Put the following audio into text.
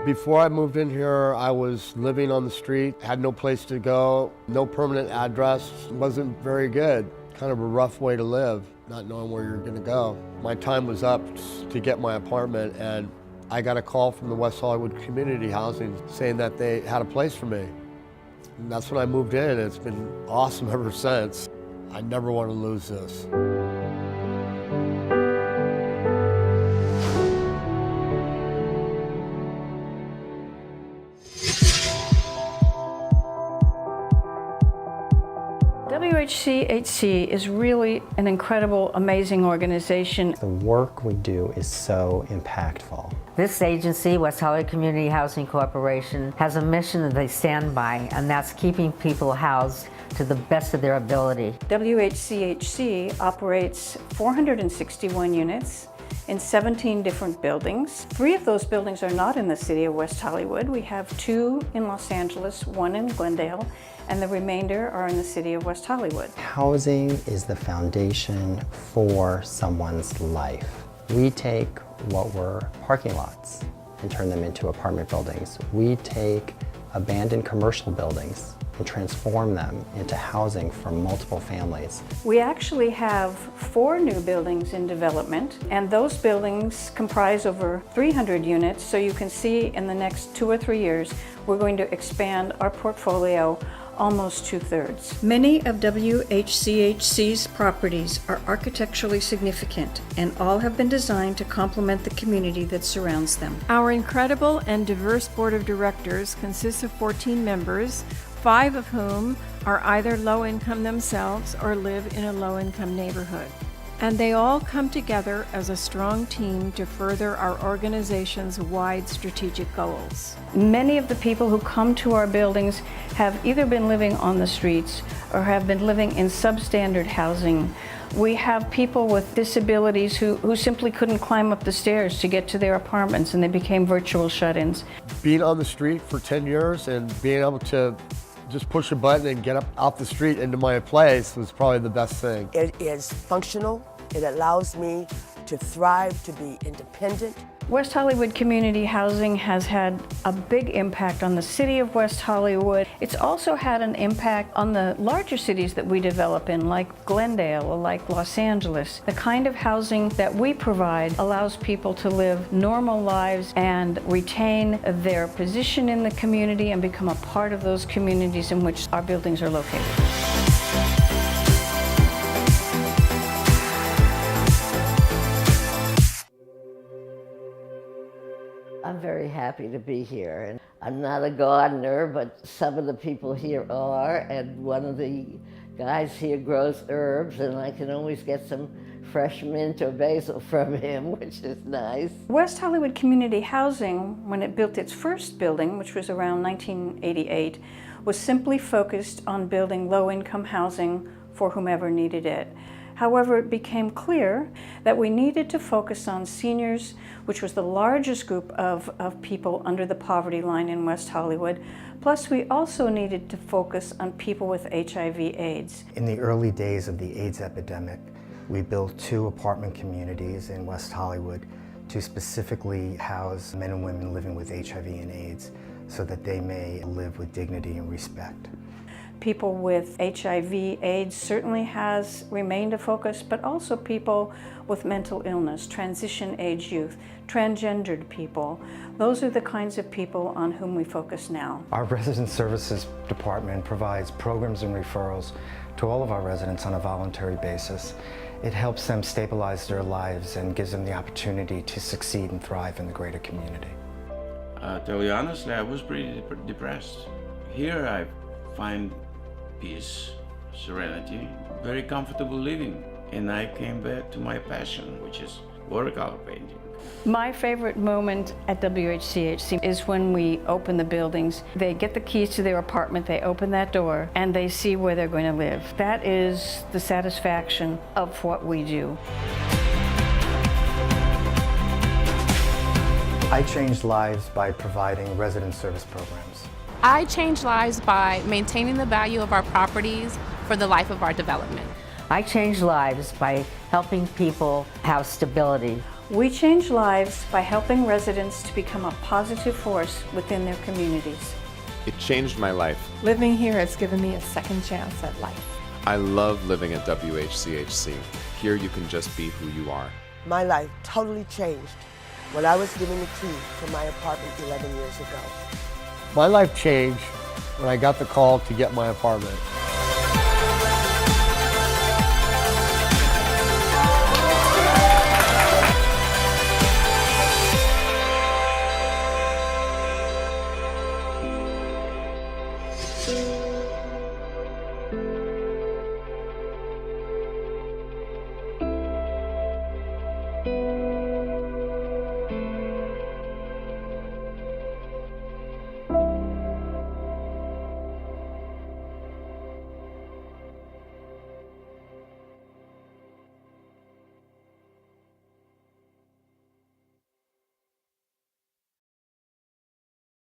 Before I moved in here, I was living on the street, had no place to go, no permanent address, wasn't very good. Kind of a rough way to live, not knowing where you're gonna go. My time was up to get my apartment, and I got a call from the West Hollywood Community Housing saying that they had a place for me. And that's when I moved in. It's been awesome ever since. I never want to lose this. Whchc is really an incredible, amazing organization. The work we do is so impactful. This agency, West Hollywood Community Housing Corporation, has a mission that they stand by, and that's keeping people housed to the best of their ability. Whchc operates 461 units in 17 different buildings. 3 of those buildings are not in the city of West Hollywood. We have 2 in Los Angeles, 1 in Glendale, and the remainder are in the city of West Hollywood. Housing is the foundation for someone's life. We take what were parking lots and turn them into apartment buildings. We take abandoned commercial buildings and transform them into housing for multiple families. We actually have 4 new buildings in development, and those buildings comprise over 300 units, so you can see in the next 2 or 3 years we're going to expand our portfolio almost 2/3. Many of Whchc's properties are architecturally significant, and all have been designed to complement the community that surrounds them. Our incredible and diverse board of directors consists of 14 members, 5 of whom are either low-income themselves or live in a low-income neighborhood. And they all come together as a strong team to further our organization's wide strategic goals. Many of the people who come to our buildings have either been living on the streets or have been living in substandard housing. We have people with disabilities who simply couldn't climb up the stairs to get to their apartments, and they became virtual shut-ins. Being on the street for 10 years and being able to just push a button and get up off the street into my place was probably the best thing. It is functional. It allows me to thrive, to be independent. West Hollywood Community Housing has had a big impact on the city of West Hollywood. It's also had an impact on the larger cities that we develop in, like Glendale or like Los Angeles. The kind of housing that we provide allows people to live normal lives and retain their position in the community and become a part of those communities in which our buildings are located. I'm very happy to be here, and I'm not a gardener, but some of the people here are, and one of the guys here grows herbs, and I can always get some fresh mint or basil from him, which is nice. West Hollywood Community Housing, when it built its first building, which was around 1988, was simply focused on building low-income housing for whomever needed it. However, it became clear that we needed to focus on seniors, which was the largest group of people under the poverty line in West Hollywood. Plus, we also needed to focus on people with HIV/AIDS. In the early days of the AIDS epidemic, we built 2 apartment communities in West Hollywood to specifically house men and women living with HIV and AIDS so that they may live with dignity and respect. People with HIV/AIDS certainly has remained a focus, but also people with mental illness, transition-age youth, transgendered people. Those are the kinds of people on whom we focus now. Our resident services department provides programs and referrals to all of our residents on a voluntary basis. It helps them stabilize their lives and gives them the opportunity to succeed and thrive in the greater community. Tell you honestly, I was pretty depressed. Here I find peace, serenity, very comfortable living. And I came back to my passion, which is watercolor painting. My favorite moment at Whchc is when we open the buildings. They get the keys to their apartment, they open that door, and they see where they're going to live. That is the satisfaction of what we do. I change lives by providing resident service programs. I change lives by maintaining the value of our properties for the life of our development. I change lives by helping people have stability. We change lives by helping residents to become a positive force within their communities. It changed my life. Living here has given me a second chance at life. I love living at WHCHC. Here you can just be who you are. My life totally changed when I was given the key to my apartment 11 years ago. My life changed when I got the call to get my apartment.